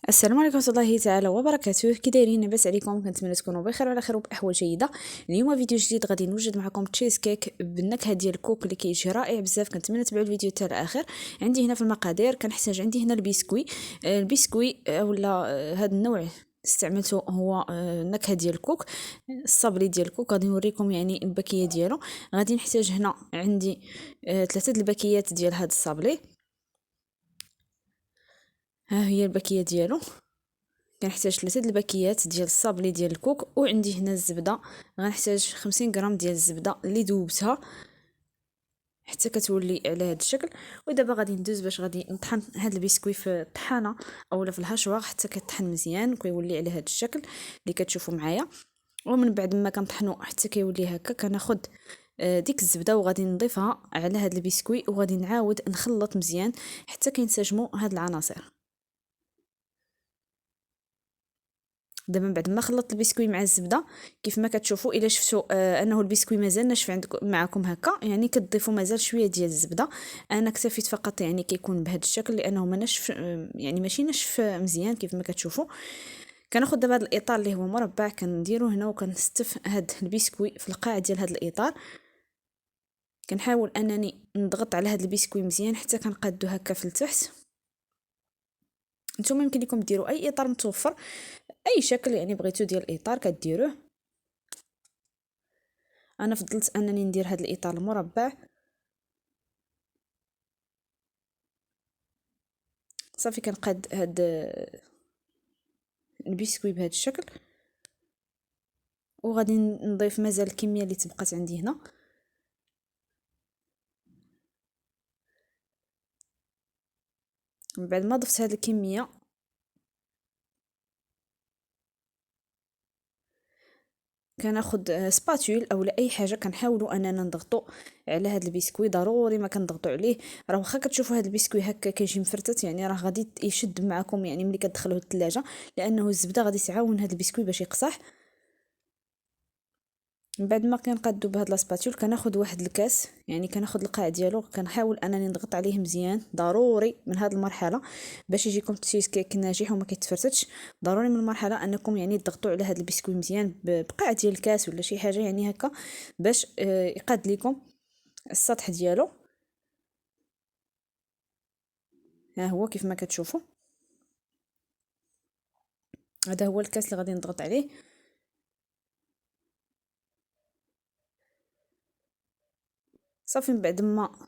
السلام عليكم ورحمه الله تعالى وبركاته. كي دايرين؟ لاباس عليكم؟ كنتمنى تكونوا بخير وعلى خير وباحوال جيده. اليوم فيديو جديد غادي نوجد معكم تشيز كيك بالنكهه ديال الكوك اللي كيجي رائع بزاف. كنتمنى تبعوا الفيديو حتى الاخر. عندي هنا في المقادير كنحتاج عندي هنا البسكوي. البسكوي ولا هذا النوع استعملته هو النكهه ديال الكوك، الصابلي ديال الكوك. غادي نوريكم يعني الباكيه ديالو. غادي نحتاج هنا عندي 3 الباكيات ديال هذا الصابلي. ها هي الباكيه ديالو. كنحتاج 3 الباكيات ديال الصابلي ديال الكوك، وعندي هنا الزبده. غنحتاج 50 غرام ديال الزبده اللي ذوبتها حتى كتولي على هذا الشكل. ودابا غادي ندوز باش غادي نطحن هذا البسكوي في الطحانه اولا في الهاشوار حتى كيطحن مزيان وكيولي على هذا الشكل اللي كتشوفوا معايا. ومن بعد ما كنطحنو حتى كيولي هكا كناخذ ديك الزبده وغادي نضيفها على هذا البسكوي، وغادي نعاود نخلط مزيان حتى كينسجموا هاد العناصر. دابا من بعد ما خلطت البسكوي مع الزبده كيف ما كتشوفوا، الا شفتوا انه البسكوي مازال ناشف عندكم معكم هكا، يعني كتضيفوا مازال شويه ديال الزبده. انا اكتفيت فقط يعني كيكون بهذا الشكل لانه ما ناشف، يعني ماشي ناشف مزيان كيف ما كتشوفوا. كناخذ دابا هذا الاطار اللي هو مربع، كنديرو هنا وكنستف هذا البسكوي في القاع ديال هذا الاطار. كنحاول انني نضغط على هذا البسكوي مزيان حتى كنقادو هكا في التحت. نتوما يمكن لكم ديروا اي اطار متوفر، اي شكل يعني بغيتو ديال الاطار كديروه. انا فضلت انني ندير هذا الاطار المربع. صافي كنقاد هذا البسكوي بهذا الشكل، وغادي نضيف مازال الكميه اللي تبقات عندي هنا. من بعد ما ضفت هذه الكميه كناخذ سباتول او اي حاجه كنحاولوا اننا نضغطوا على هذا البسكوي. ضروري ما كنضغطوا عليه، راه واخا كتشوفوا هذا البسكوي هكا كيجي مفرتت يعني راه غادي يشد معكم يعني ملي كتدخلوه الثلاجه، لانه الزبده غادي تعاون هذا البسكوي باش يقصح. من بعد ما كنقادو بهاد لاسباتول كناخذ واحد الكاس، يعني كناخذ القاع ديالو كنحاول انني نضغط عليه مزيان. ضروري من هاد المرحله باش يجيكم تشيز كيك ناجح وما كيتفرتش، ضروري من المرحله انكم يعني تضغطوا على هاد البسكوي مزيان بقاع ديال الكاس ولا شي حاجه يعني هكا باش يقاد لكم السطح ديالو. ها هو كيف ما كتشوفوا، هذا هو الكاس اللي غادي نضغط عليه. صافي من بعد ما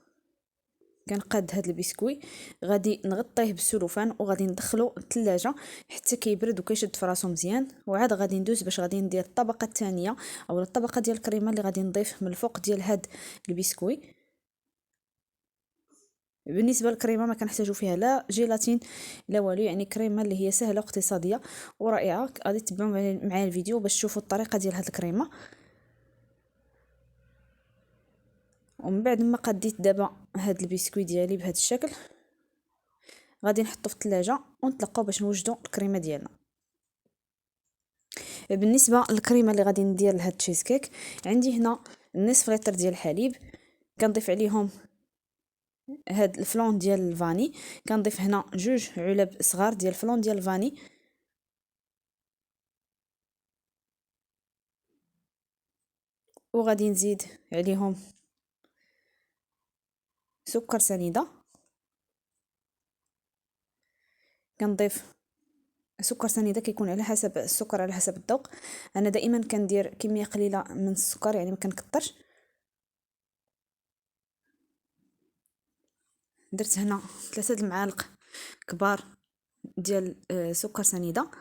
كنقاد هاد البسكوي غادي نغطيه بالسلوفان وغادي ندخلو الثلاجه حتى كيبرد وكيشد في راسو مزيان. وعاد غادي ندوز باش غادي ندير الطبقه الثانيه او الطبقه ديال الكريمه اللي غادي نضيف من الفوق ديال هاد البسكوي. بالنسبه للكريمه ما كنحتاجو فيها لا جيلاتين لا والو، يعني كريمه اللي هي سهله واقتصاديه ورائعه. غادي تتبعوا معايا الفيديو باش تشوفوا الطريقه ديال هاد الكريمه. ومن بعد ما قديت دابا هاد البسكوي ديالي بهذا الشكل غادي نحطو في الثلاجه ونتلقاو باش نوجدوا الكريمه ديالنا. بالنسبه للكريمه اللي غادي ندير لهاد التشيز كيك، عندي هنا نصف لتر ديال الحليب. كنضيف عليهم هاد الفلون ديال الفاني. كنضيف هنا 2 علب صغار ديال الفلون ديال الفاني. وغادي نزيد عليهم سكر سنيده. كنضيف سكر سنيده كيكون على حسب السكر على حسب الذوق. انا دائما كندير كميه قليله من السكر يعني ما كنكثرش. درت هنا 3 المعالق كبار ديال سكر سنيده.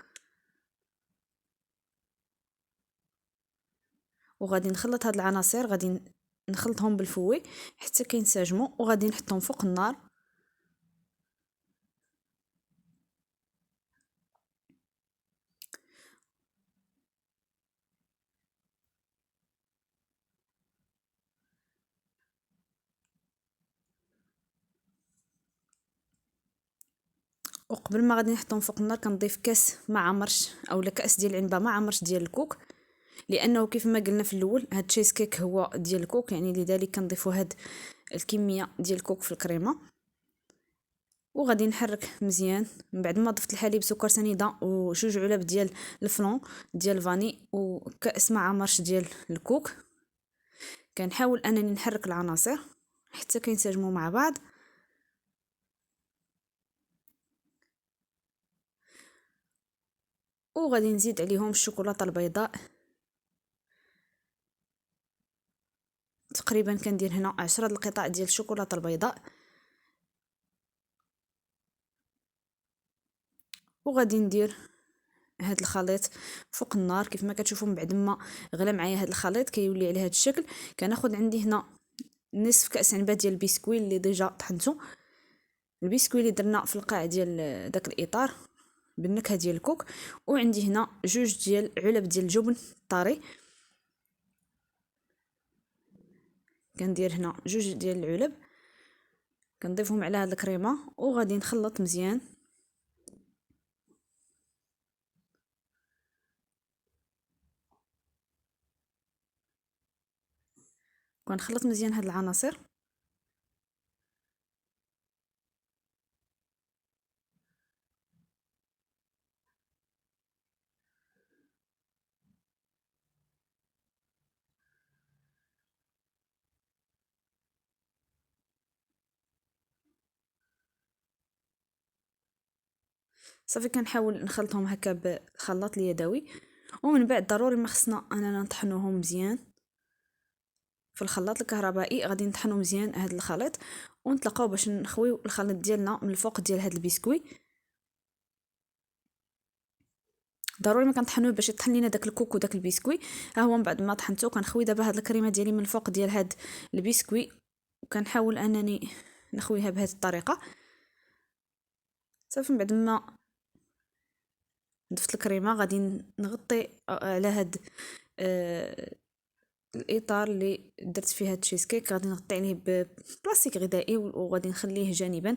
وغادي نخلط هاد العناصر، غادي نخلطهم بالفوي حتى كينسجموا، وغادي نحطهم فوق النار. وقبل ما غادي نحطهم فوق النار كنضيف كاس ما عمرش اولا كاس ديال العنبه ما عمرش ديال الكوك، لانه كيف ما قلنا في الاول هاد تشيز كيك هو ديال الكوك، يعني لذلك كنضيفوا هاد الكميه ديال الكوك في الكريمه. وغادي نحرك مزيان. من بعد ما ضفت الحليب، سكر سنيده وجوج علب ديال الفلون ديال الفاني وكاس مع مرش ديال الكوك، كنحاول انني نحرك العناصر حتى كينسجموا مع بعض. وغادي نزيد عليهم الشوكولاته البيضاء، تقريبا كندير هنا 10 القطع ديال الشوكولاته البيضاء. وغادي ندير هاد الخليط فوق النار كيف ما كتشوفوا. من بعد ما غلى معايا هاد الخليط كيولي على هاد الشكل، كناخذ عندي هنا نصف كاس عنبه ديال البسكويت اللي ديجا طحنته، البسكويت اللي درنا في القاع ديال داك الاطار بالنكهه ديال الكوك. وعندي هنا جوج ديال علب ديال الجبن الطري، كندير هنا جوج ديال العلب كنضيفهم على هاد الكريمه وغادي نخلط مزيان. كنخلط مزيان هاد العناصر. صافي كنحاول نخلطهم هكا بالخلاط اليدوي. ومن بعد ضروري ما خصنا اننا نطحنوهم مزيان في الخلاط الكهربائي، غادي نطحنو مزيان هاد الخليط ونتلاقاو باش نخويو الخليط ديالنا من الفوق ديال هاد البسكويت. ضروري ما كنطحنوه باش يطحن لينا داك الكوك وداك البسكويت. ها هو من بعد ما طحنته كنخوي دابا هاد الكريمه ديالي من الفوق ديال هاد البسكويت، وكنحاول انني نخويها بهذه الطريقه. صافي من بعد ما ضفت الكريمه غادي نغطي على هاد الاطار اللي درت فيه هاد التشيز كيك، غادي نغطي عليه ببلاستيك غذائي وغادي نخليه جانبا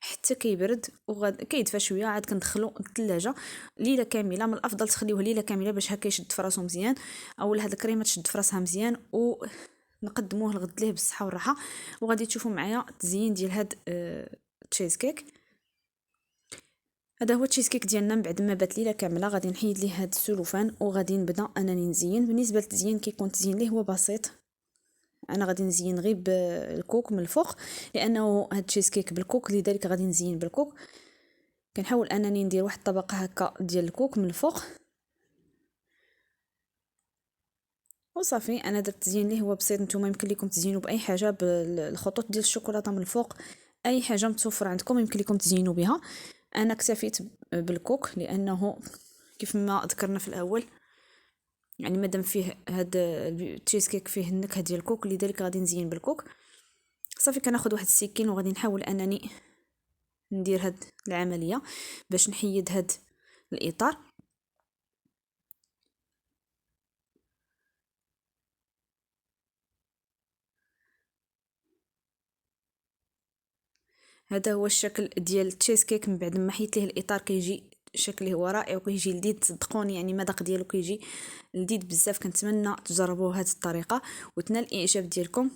حتى كيبرد وغادي كيدفى شويه. عاد كندخلو الثلاجه ليله كامله. من الافضل تخليوه ليله كامله باش هكا يشد فراسو مزيان، اولا هاد الكريمه تشد فراسها مزيان، ونقدموه الغد ليه بالصحه والراحه. وغادي تشوفوا معايا التزيين ديال هاد التشيز كيك. هذا هو التشيز كيك ديالنا من بعد ما بات ليله كامله. غادي نحيد ليه هاد السلوفان وغادي نبدا انني نزين. بالنسبه للتزيين كيكون التزيين ليه هو بسيط، انا غادي نزين غير بالكوك من الفوق لانه هاد التشيز كيك بالكوك، لذلك غادي نزين بالكوك. كنحاول انني ندير واحد الطبقه هكا ديال الكوك من الفوق وصافي. انا درت التزيين ليه هو بسيط، نتوما يمكن لكم تزينوا باي حاجه، بالخطوط ديال الشوكولاته من الفوق، اي حاجه متوفره عندكم يمكن لكم تزينوا بها. انا اكتفيت بالكوك لانه كيف ما ذكرنا في الاول يعني مادام فيه هاد التشيز كيك فيه النكهه ديال الكوك، لذلك غادي نزين بالكوك. صافي كناخذ واحد السكين وغادي نحاول انني ندير هاد العمليه باش نحيد هاد الاطار. هذا هو الشكل ديال التشيز كيك من بعد ما حيت ليه الاطار، كيجي شكله هو رائع وكيجي لذيذ. صدقوني يعني المذاق ديالو كيجي لذيذ بزاف. كنتمنى تجربوه هذه الطريقه وتنال الاعجاب ديالكم.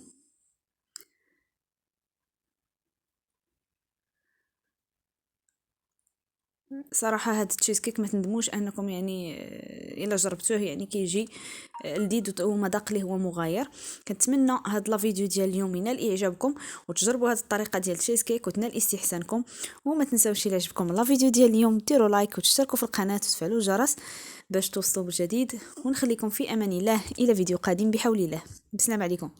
صراحه هذا التشيز كيك ما تندموش انكم يعني الا جربتوه، يعني كيجي لذيذ ومذاق اللي هو مغاير. كنتمنى هاد لا فيديو ديال اليوم ينال اعجابكم وتجربوا هذه الطريقه ديال التشيز كيك وتنال استحسانكم. وما تنساوش الى عجبكم لا فيديو ديال اليوم ديروا لايك وتشتركوا في القناه وتفعلوا الجرس باش توصلوا بالجديد. ونخليكم في امان الله الى فيديو قادم بحول الله. السلام عليكم.